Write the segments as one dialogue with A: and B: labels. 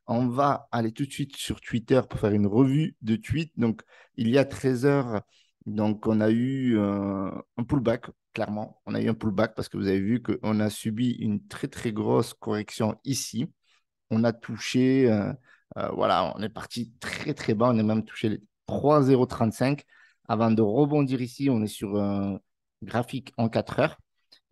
A: On va aller tout de suite sur Twitter pour faire une revue de tweets. Donc, il y a 13 heures, donc on a eu un pullback, clairement. On a eu un pullback parce que vous avez vu qu'on a subi une très, très grosse correction ici. On a touché, voilà, on est parti très, très bas. On a même touché les 3,035. Avant de rebondir ici, on est sur un graphique en 4 heures.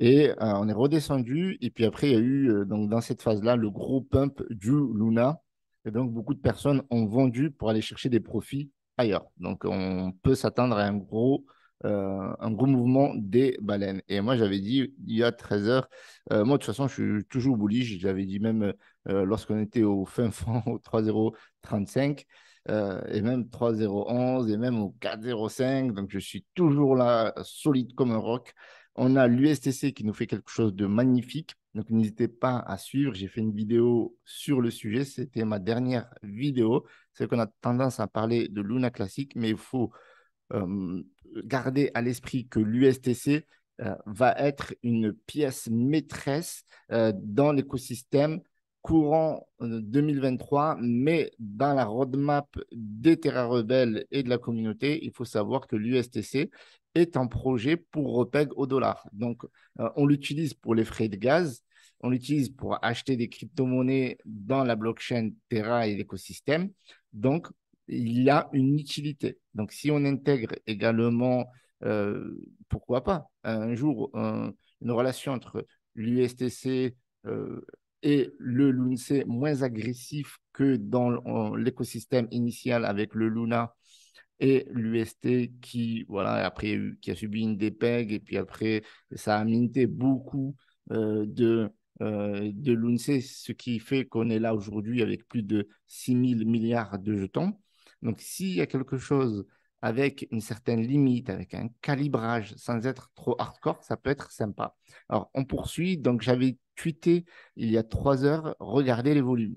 A: Et on est redescendu. Et puis après, il y a eu, donc dans cette phase-là, le gros pump du Luna. Et donc, beaucoup de personnes ont vendu pour aller chercher des profits ailleurs. Donc, on peut s'attendre à un gros mouvement des baleines. Et moi, j'avais dit il y a 13 heures, moi, de toute façon, je suis toujours bullish. J'avais dit même lorsqu'on était au fin fond, au 3,035 et même 3,011 et même au 4,05. Donc, je suis toujours là, solide comme un roc. On a l'USTC qui nous fait quelque chose de magnifique. Donc, n'hésitez pas à suivre. J'ai fait une vidéo sur le sujet. C'était ma dernière vidéo. C'est qu'on a tendance à parler de Luna classique, mais il faut euh, garder à l'esprit que l'USTC va être une pièce maîtresse dans l'écosystème courant 2023, mais dans la roadmap des Terra Rebelles et de la communauté, il faut savoir que l'USTC est un projet pour repeg au dollar. Donc, on l'utilise pour les frais de gaz, on l'utilise pour acheter des crypto-monnaies dans la blockchain Terra et l'écosystème. Donc, il y a une utilité. Donc, si on intègre également, euh, pourquoi pas, un jour, une relation entre l'USTC et le LUNC moins agressif que dans l'écosystème initial avec le Luna et l'UST qui, voilà, après, qui a subi une dépeg et puis après, ça a minté beaucoup de l'UNC, ce qui fait qu'on est là aujourd'hui avec plus de 6 000 milliards de jetons. Donc, s'il y a quelque chose avec une certaine limite, avec un calibrage sans être trop hardcore, ça peut être sympa. Alors, on poursuit. Donc, j'avais tweeté il y a 3 heures, regardez les volumes.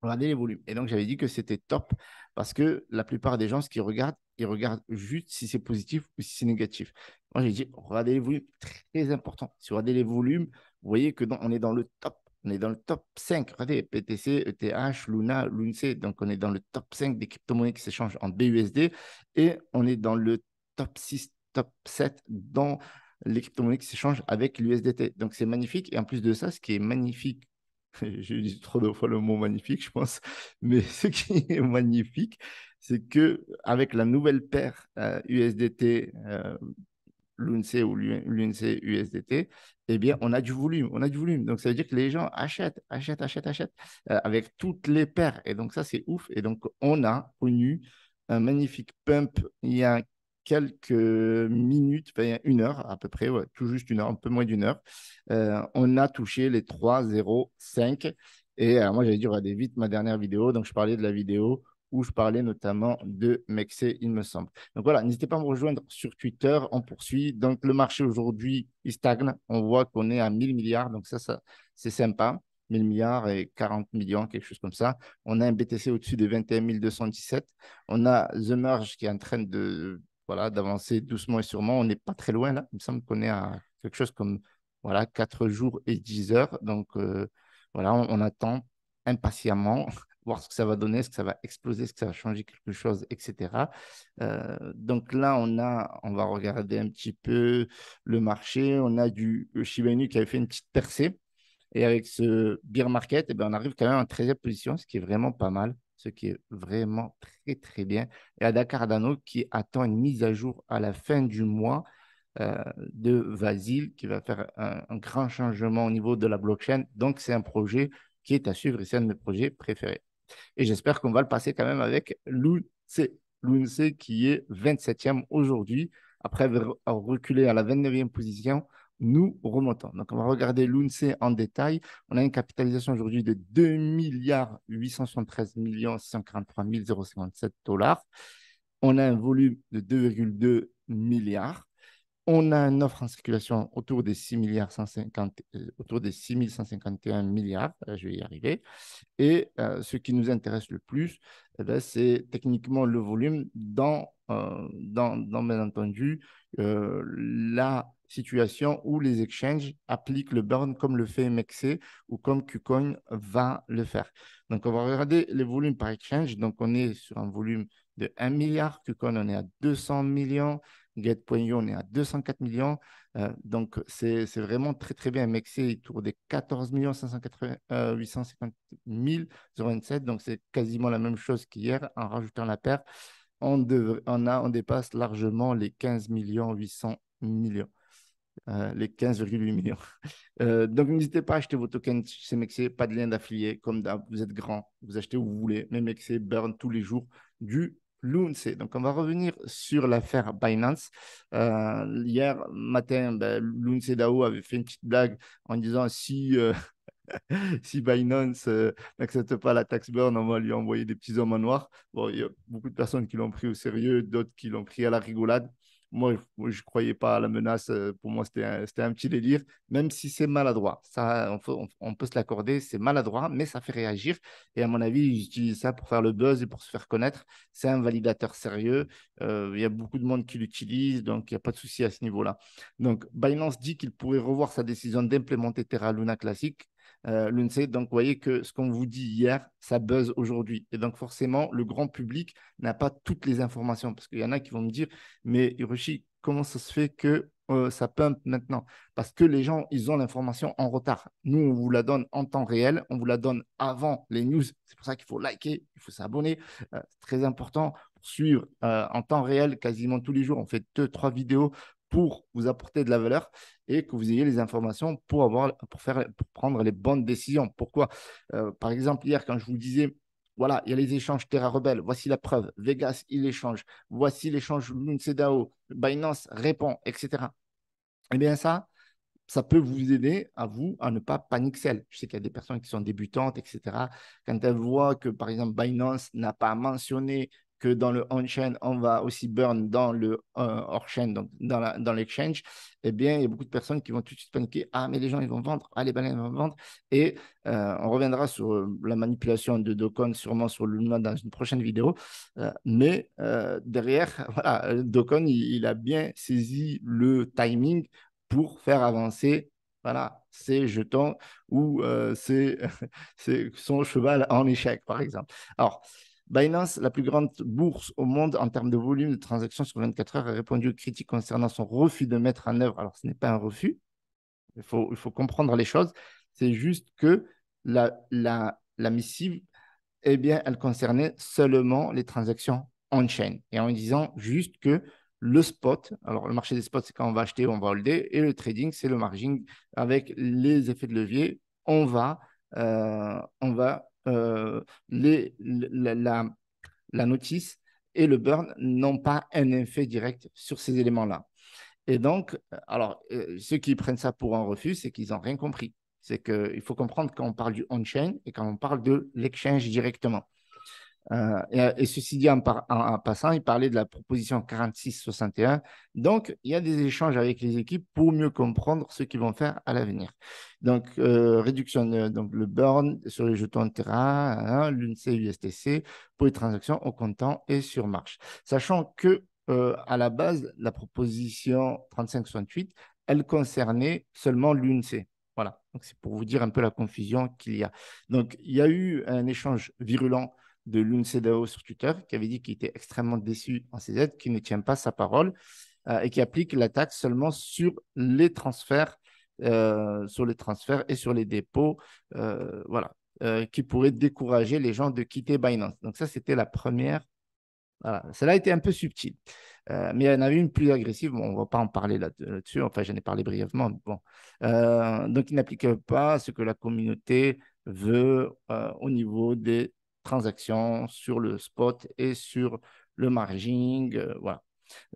A: Regardez les volumes. Et donc, j'avais dit que c'était top parce que la plupart des gens, ce qu'ils regardent, ils regardent juste si c'est positif ou si c'est négatif. Moi, j'ai dit, regardez les volumes, très important. Si vous regardez les volumes, vous voyez que on est dans le top. On est dans le top 5. Regardez, PTC, ETH, Luna, LUNC. Donc, on est dans le top 5 des crypto-monnaies qui s'échangent en BUSD et on est dans le top 6, top 7 dans les crypto-monnaies qui s'échangent avec l'USDT. Donc, c'est magnifique. Et en plus de ça, ce qui est magnifique j'ai dit trop de fois le mot magnifique, je pense. Mais ce qui est magnifique, c'est que avec la nouvelle paire USDT l'UNC ou l'UNC USDT, eh bien, on a du volume. On a du volume. Donc, ça veut dire que les gens achètent, achètent, achètent, achètent avec toutes les paires. Et donc, ça, c'est ouf. Et donc, on a connu un magnifique pump il y a quelques minutes, enfin, il y a 1 heure à peu près, ouais, tout juste 1 heure, un peu moins d'1 heure. On a touché les 3,05. Et moi, j'allais dire, regardez vite ma dernière vidéo. Donc, je parlais de la vidéo où je parlais notamment de Mexé, il me semble. Donc voilà, n'hésitez pas à me rejoindre sur Twitter. On poursuit. Donc le marché aujourd'hui, il stagne. On voit qu'on est à 1000 milliards. Donc ça c'est sympa. 1000 milliards et 40 millions, quelque chose comme ça. On a un BTC au-dessus de 21 217. On a The Merge qui est en train de, voilà, d'avancer doucement et sûrement. On n'est pas très loin là. Il me semble qu'on est à quelque chose comme voilà, 4 jours et 10 heures. Donc voilà, on attend impatiemment voir ce que ça va donner, est-ce que ça va exploser, est-ce que ça va changer quelque chose, etc. Donc là, on va regarder un petit peu le marché. On a du Shiba Inu qui avait fait une petite percée. Et avec ce bear market, eh ben, on arrive quand même en 13e position, ce qui est vraiment pas mal, ce qui est vraiment très, très bien. Et à Dakar Dano qui attend une mise à jour à la fin du mois de Vasil qui va faire un grand changement au niveau de la blockchain. Donc, c'est un projet qui est à suivre et c'est un de mes projets préférés. Et j'espère qu'on va le passer quand même avec l'UNC. L'UNC qui est 27e aujourd'hui. Après avoir reculé à la 29e position, nous remontons. Donc, on va regarder l'UNC en détail. On a une capitalisation aujourd'hui de 2 milliards 873 millions 643 057 dollars. On a un volume de 2,2 milliards. On a une offre en circulation autour des 6 milliards 150, autour des 6151 milliards, je vais y arriver. Et ce qui nous intéresse le plus, eh ben, c'est techniquement le volume bien entendu, la situation où les exchanges appliquent le burn comme le fait MXC ou comme KuCoin va le faire. Donc, on va regarder les volumes par exchange. Donc, on est sur un volume de 1 milliard. KuCoin, on est à 200 millions. Get.io, on est à 204 millions. Donc, c'est vraiment très, très bien. MXC est autour des 14 850 027. Donc, c'est quasiment la même chose qu'hier en rajoutant la paire. On dépasse largement les 15 800 millions, les 15,8 millions. Donc, n'hésitez pas à acheter vos tokens chez Mexi, pas de lien d'affilié. Comme d'hab, vous êtes grand, vous achetez où vous voulez. Mais Mexi burn tous les jours du Lunce. Donc, on va revenir sur l'affaire Binance. Hier matin, ben, Lunce DAO avait fait une petite blague en disant si Binance n'accepte pas la tax burn, on va lui envoyer des petits hommes en noir. Bon, il y a beaucoup de personnes qui l'ont pris au sérieux, d'autres qui l'ont pris à la rigolade. Moi, je ne croyais pas à la menace. Pour moi, c'était un petit délire, même si c'est maladroit. Ça, on peut se l'accorder, c'est maladroit, mais ça fait réagir. Et à mon avis, ils utilisent ça pour faire le buzz et pour se faire connaître. C'est un validateur sérieux. Il y a beaucoup de monde qui l'utilise, donc il n'y a pas de souci à ce niveau-là. Donc, Binance dit qu'il pourrait revoir sa décision d'implémenter Terra Luna Classic l'UNCE. Donc, vous voyez que ce qu'on vous dit hier, ça buzz aujourd'hui. Et donc, forcément, le grand public n'a pas toutes les informations. Parce qu'il y en a qui vont me dire, mais Hiroshi, comment ça se fait que ça pump maintenant? Parce que les gens, ils ont l'information en retard. Nous, on vous la donne en temps réel, on vous la donne avant les news. C'est pour ça qu'il faut liker, il faut s'abonner. C'est très important pour suivre en temps réel quasiment tous les jours. On fait 2, 3 vidéos pour vous apporter de la valeur et que vous ayez les informations pour prendre les bonnes décisions. Pourquoi par exemple, hier, quand je vous disais, voilà, il y a les échanges Terra Rebelle, voici la preuve, Vegas, il échange, voici l'échange LunceDAO, Binance répond, etc. Eh bien, ça peut vous aider à vous à ne pas panic sell. Je sais qu'il y a des personnes qui sont débutantes, etc. Quand elles voient que, par exemple, Binance n'a pas mentionné que dans le on-chain, on va aussi burn dans le hors-chain, donc dans l'exchange, eh bien, il y a beaucoup de personnes qui vont tout de suite paniquer. Ah, mais les gens, ils vont vendre. Ah, les baleines vont vendre. Et on reviendra sur la manipulation de Dokon, sûrement sur le Luna dans une prochaine vidéo. Mais derrière, voilà, Dokon, il a bien saisi le timing pour faire avancer voilà, ses jetons ou son cheval en échec, par exemple. Alors, Binance, la plus grande bourse au monde en termes de volume de transactions sur 24 heures, a répondu aux critiques concernant son refus de mettre en œuvre. Alors, ce n'est pas un refus, il faut comprendre les choses. C'est juste que la missive eh bien, elle concernait seulement les transactions on-chain et en disant juste que le spot, alors le marché des spots, c'est quand on va acheter ou on va holder, et le trading, c'est le margin avec les effets de levier. On va la notice et le burn n'ont pas un effet direct sur ces éléments-là. Et donc, alors, ceux qui prennent ça pour un refus, c'est qu'ils n'ont rien compris. C'est qu'il faut comprendre quand on parle du on-chain et quand on parle de l'exchange directement. Et ceci dit, en passant, il parlait de la proposition 4661. Donc, il y a des échanges avec les équipes pour mieux comprendre ce qu'ils vont faire à l'avenir. Donc, réduction donc le burn sur les jetons de terrain, hein, l'UNC USTC pour les transactions au comptant et sur marche. Sachant que à la base, la proposition 3568, elle concernait seulement l'UNC. Voilà, donc c'est pour vous dire un peu la confusion qu'il y a. Donc, il y a eu un échange virulent de l'UNCDAO sur Twitter qui avait dit qu'il était extrêmement déçu en CZ, qui ne tient pas sa parole et qui applique la taxe seulement sur les transferts et sur les dépôts, voilà, qui pourrait décourager les gens de quitter Binance. Donc ça, c'était la première. Voilà. Cela a été un peu subtil. Mais il y en a une plus agressive. Bon, on ne va pas en parler là-dessus. Enfin, j'en ai parlé brièvement. Bon. Donc, il n'applique pas ce que la communauté veut au niveau des transactions sur le spot et sur le margin. Voilà.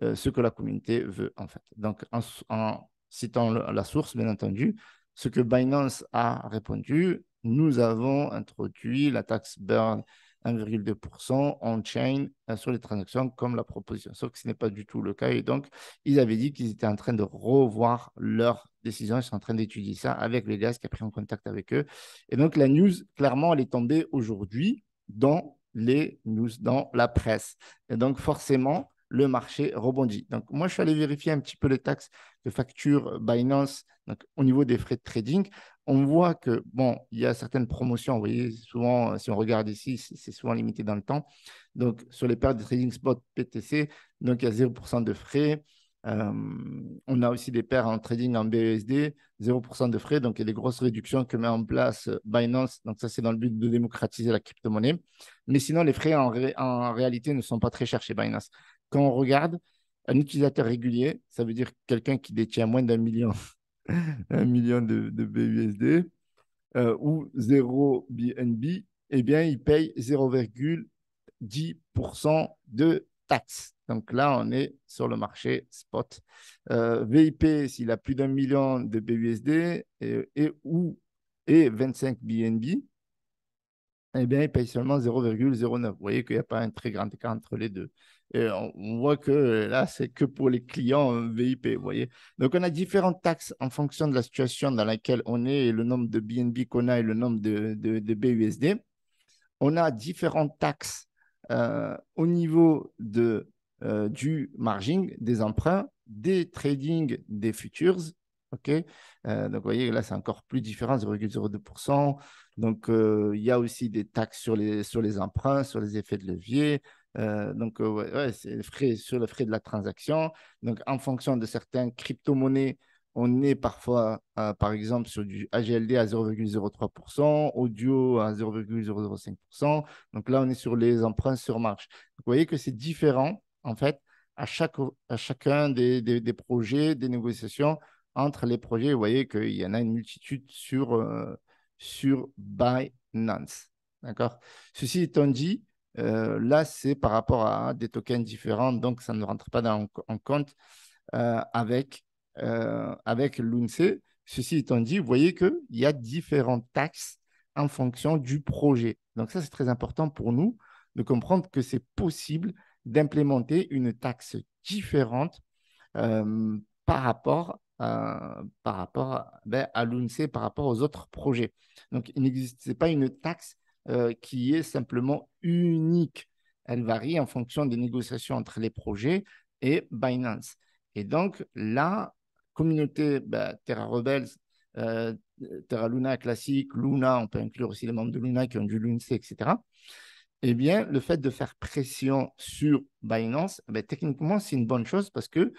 A: Ce que la communauté veut, en fait. Donc, en citant la source, bien entendu, ce que Binance a répondu, nous avons introduit la taxe burn 1,2% on-chain sur les transactions comme la proposition. Sauf que ce n'est pas du tout le cas. Et donc, ils avaient dit qu'ils étaient en train de revoir leur décision. Ils sont en train d'étudier ça avec Vegas qui a pris en contact avec eux. Et donc, la news, clairement, elle est tombée aujourd'hui dans les news, dans la presse. Et donc, forcément, le marché rebondit. Donc, moi, je suis allé vérifier un petit peu les taxes que facture Binance donc, au niveau des frais de trading. On voit que, bon, il y a certaines promotions. Vous voyez, souvent, si on regarde ici, c'est souvent limité dans le temps. Donc, sur les paires de trading spot PTC, donc il y a 0% de frais. Euh, on a aussi des paires en trading en BUSD, 0% de frais. Donc, il y a des grosses réductions que met en place Binance. Donc, ça, c'est dans le but de démocratiser la crypto-monnaie. Mais sinon, les frais en réalité ne sont pas très chers chez Binance. Quand on regarde un utilisateur régulier, ça veut dire quelqu'un qui détient moins d'un million, 1 million de BUSD ou 0 BNB, eh bien, il paye 0,10% de taxes. Donc là, on est sur le marché spot. VIP, s'il a plus d'1 million de BUSD et 25 BNB, eh bien, il paye seulement 0,09. Vous voyez qu'il n'y a pas un très grand écart entre les deux. Et on voit que là, c'est que pour les clients VIP, vous voyez. Donc, on a différentes taxes en fonction de la situation dans laquelle on est et le nombre de BNB qu'on a et le nombre de BUSD. On a différentes taxes au niveau du margin, des emprunts, des trading, des futures. OK? Donc, vous voyez, là, c'est encore plus différent, 0,02%. Donc, il y a aussi des taxes sur les emprunts, sur les effets de levier. Donc, ouais, ouais, c'est les frais, sur les frais de la transaction. Donc, en fonction de certaines crypto-monnaies, on est parfois, par exemple, sur du AGLD à 0,03%, audio à 0,005%. Donc là, on est sur les emprunts sur marche. Vous voyez que c'est différent, en fait, à chacun des projets, des négociations entre les projets. Vous voyez qu'il y en a une multitude sur Binance. D'accord? Ceci étant dit, là, c'est par rapport à des tokens différents, donc ça ne rentre pas en compte avec l'UNCE. Ceci étant dit, vous voyez qu'il y a différentes taxes en fonction du projet. Donc ça, c'est très important pour nous de comprendre que c'est possible d'implémenter une taxe différente euh, à l'UNCE, par rapport aux autres projets. Donc, il n'existe pas une taxe qui est simplement unique. Elle varie en fonction des négociations entre les projets et Binance. Et donc, la communauté Terra Rebels, euh, Terra Luna classique, Luna, on peut inclure aussi les membres de Luna qui ont du LUNC, etc. Eh bien, le fait de faire pression sur Binance, techniquement, c'est une bonne chose parce que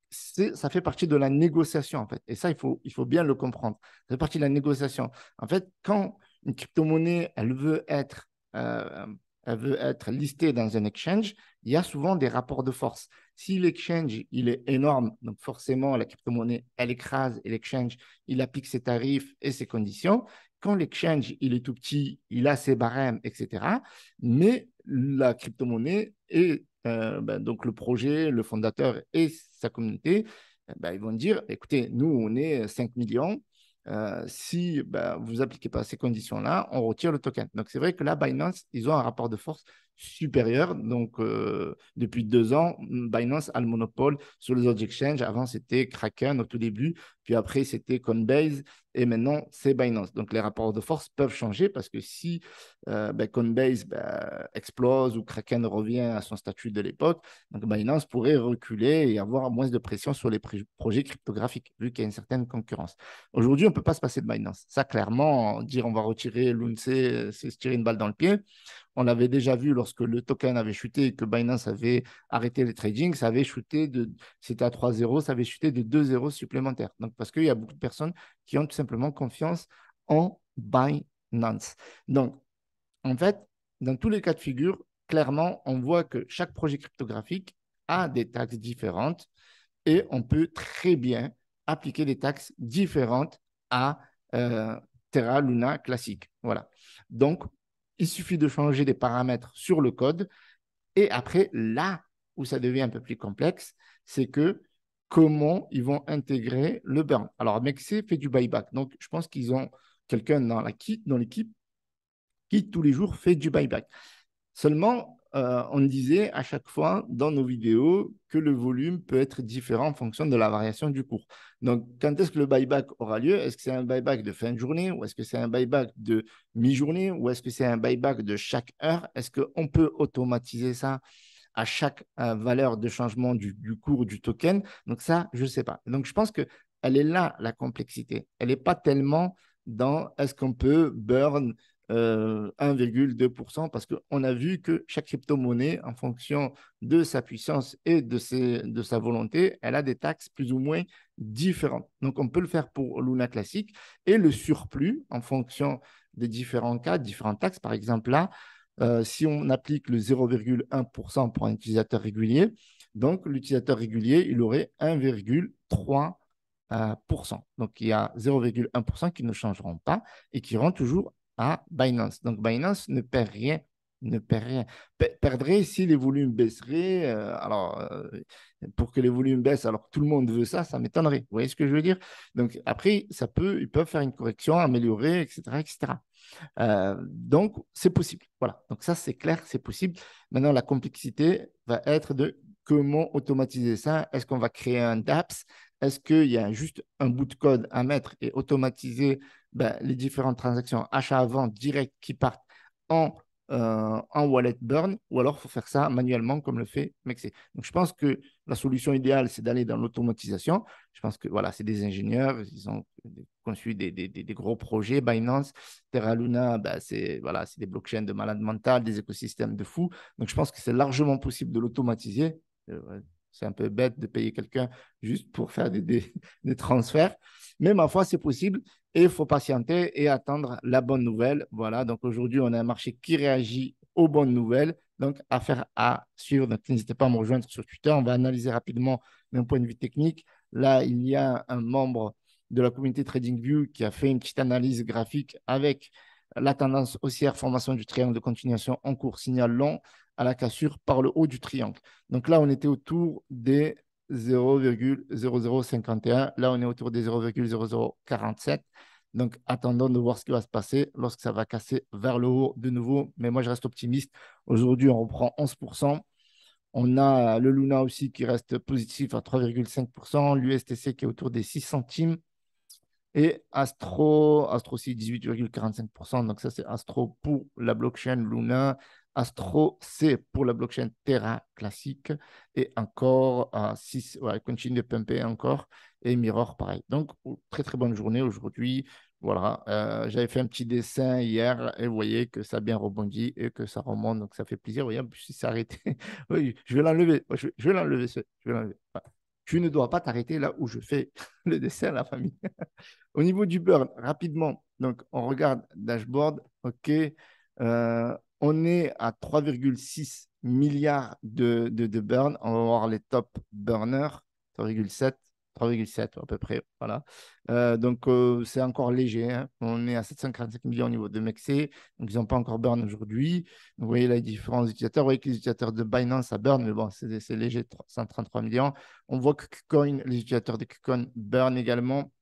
A: ça fait partie de la négociation, en fait. Et ça, il faut bien le comprendre. Ça fait partie de la négociation. En fait, quand une crypto-monnaie, euh, elle veut être listée dans un exchange, il y a souvent des rapports de force. Si l'exchange, il est énorme, donc forcément, la crypto-monnaie, elle écrase et l'exchange, il applique ses tarifs et ses conditions. Quand l'exchange, il est tout petit, il a ses barèmes, etc. Mais la crypto-monnaie est donc le projet, le fondateur et sa communauté, ils vont dire, écoutez, nous, on est 5 millions. Si vous n'appliquez pas ces conditions-là, on retire le token. Donc, c'est vrai que là, Binance, ils ont un rapport de force supérieur. Donc, depuis 2 ans, Binance a le monopole sur les autres exchanges. Avant, c'était Kraken au tout début, puis après, c'était Coinbase, et maintenant, c'est Binance. Donc, les rapports de force peuvent changer parce que si Coinbase explose ou Kraken revient à son statut de l'époque, donc Binance pourrait reculer et avoir moins de pression sur les projets cryptographiques, vu qu'il y a une certaine concurrence. Aujourd'hui, on ne peut pas se passer de Binance. Ça, clairement, dire on va retirer l'UNC, c'est se tirer une balle dans le pied. On l'avait déjà vu lorsque le token avait chuté et que Binance avait arrêté les trading, ça avait chuté c'était à 3,0, ça avait chuté de 2,0 supplémentaires. Donc, parce qu'il y a beaucoup de personnes qui ont tout simplement confiance en Binance. Donc, en fait, dans tous les cas de figure, clairement, on voit que chaque projet cryptographique a des taxes différentes et on peut très bien appliquer des taxes différentes à Terra Luna classique. Voilà. Donc, il suffit de changer des paramètres sur le code et après, là où ça devient un peu plus complexe, c'est que comment ils vont intégrer le burn. Alors, Mexi fait du buyback. Donc, je pense qu'ils ont quelqu'un dans l'équipe qui tous les jours fait du buyback. Seulement, on disait à chaque fois dans nos vidéos que le volume peut être différent en fonction de la variation du cours. Donc, quand est-ce que le buyback aura lieu? Est-ce que c'est un buyback de fin de journée ou est-ce que c'est un buyback de mi-journée ou est-ce que c'est un buyback de chaque heure? Est-ce qu'on peut automatiser ça à chaque valeur de changement du cours du token? Donc ça, je ne sais pas. Donc je pense qu'elle est là, la complexité. Elle n'est pas tellement dans est-ce qu'on peut burn 1,2% parce qu'on a vu que chaque crypto-monnaie, en fonction de sa puissance et de sa volonté, elle a des taxes plus ou moins différentes. Donc, on peut le faire pour Luna classique et le surplus en fonction des différents cas, différentes taxes. Par exemple, là, si on applique le 0,1% pour un utilisateur régulier, donc l'utilisateur régulier, il aurait 1,3%. Donc, il y a 0,1% qui ne changeront pas et qui iront toujours à Binance. Donc, Binance ne perd rien. Ne perd rien. Perdrait si les volumes baisseraient. Pour que les volumes baissent, alors que tout le monde veut ça, ça m'étonnerait. Vous voyez ce que je veux dire? Donc, après, ils peuvent faire une correction, améliorer, etc., etc. Donc, c'est possible. Voilà. Donc, ça, c'est clair, c'est possible. Maintenant, la complexité va être de comment automatiser ça. Est-ce qu'on va créer un DApps? Est-ce qu'il y a juste un bout de code à mettre et automatiser les différentes transactions achat-vente direct qui partent en, en wallet burn? Ou alors, il faut faire ça manuellement comme le fait Mexi. Donc, je pense que la solution idéale, c'est d'aller dans l'automatisation. Je pense que voilà, c'est des ingénieurs, ils ont conçu des gros projets. Binance, Terra Luna, c'est voilà, des blockchains de malade mental, des écosystèmes de fous. Donc, je pense que c'est largement possible de l'automatiser. C'est un peu bête de payer quelqu'un juste pour faire des transferts. Mais ma foi, c'est possible et il faut patienter et attendre la bonne nouvelle. Voilà, donc aujourd'hui, on a un marché qui réagit aux bonnes nouvelles. Donc, affaire à suivre. Donc, n'hésitez pas à me rejoindre sur Twitter. On va analyser rapidement d'un point de vue technique. Là, il y a un membre de la communauté TradingView qui a fait une petite analyse graphique avec la tendance haussière, formation du triangle de continuation en cours, signal long à la cassure par le haut du triangle. Donc là, on était autour des 0,0051. Là, on est autour des 0,0047. Donc, attendons de voir ce qui va se passer lorsque ça va casser vers le haut de nouveau. Mais moi, je reste optimiste. Aujourd'hui, on reprend 11%. On a le Luna aussi qui reste positif à 3,5%, l'USTC qui est autour des 6 centimes et Astro aussi 18,45%. Donc ça, c'est Astro pour la blockchain Luna. Astro, c'est pour la blockchain Terra classique. Et encore à 6, ouais, continue de pumper encore. Et Mirror, pareil. Donc, très, très bonne journée aujourd'hui. Voilà, j'avais fait un petit dessin hier et vous voyez que ça a bien rebondi et que ça remonte, donc ça fait plaisir. Vous voyez, en plus, il s'est arrêté. Oui, je vais l'enlever. Je vais l'enlever. Je vais l'enlever. Voilà. Tu ne dois pas t'arrêter là où je fais le dessin à la famille. Au niveau du burn, rapidement, donc on regarde dashboard, OK, on est à 3,6 milliards de burn. On va voir les top burners, 3,7, 3,7 à peu près, voilà. Donc c'est encore léger, hein. On est à 745 millions au niveau de Mexi, donc ils n'ont pas encore burn aujourd'hui. Vous voyez les différents utilisateurs, vous voyez que les utilisateurs de Binance, ça burn, mais bon, c'est léger, 133 millions. On voit que KuCoin, les utilisateurs de KuCoin burn également.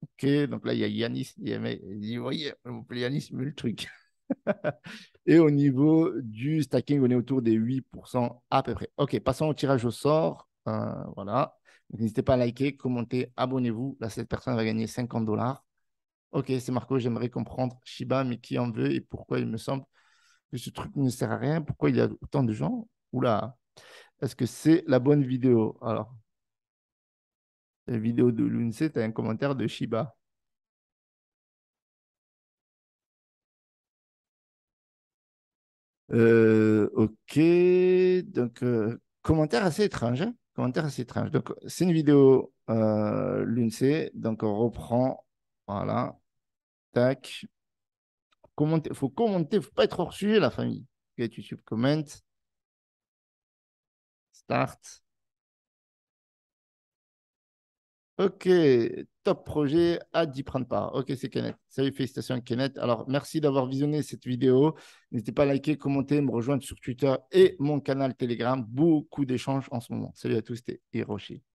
A: Ok, donc là, il y a Yanis. Il dit, voyez, Yanis, mais le truc. Et au niveau du stacking, on est autour des 8% à peu près. Ok, passons au tirage au sort. Voilà. Donc, n'hésitez pas à liker, commenter, abonnez-vous. Là, cette personne va gagner 50 dollars. Ok, c'est Marco, j'aimerais comprendre Shiba, mais qui en veut et pourquoi il me semble que ce truc ne sert à rien. Pourquoi il y a autant de gens? Oula, est-ce que c'est la bonne vidéo? Alors, la vidéo de l'UNC, tu as un commentaire de Shiba. Ok, donc commentaire assez étrange, hein. Commentaire assez étrange. Donc c'est une vidéo l'UNC, donc on reprend, voilà, tac. Commenter, faut commenter, faut pas être hors sujet la famille. Ok, YouTube comment, start. Ok, top projet, hâte d'y prendre part. Ok, c'est Kenneth. Salut, félicitations Kenneth. Alors, merci d'avoir visionné cette vidéo. N'hésitez pas à liker, commenter, me rejoindre sur Twitter et mon canal Telegram. Beaucoup d'échanges en ce moment. Salut à tous, c'était Hiroshi.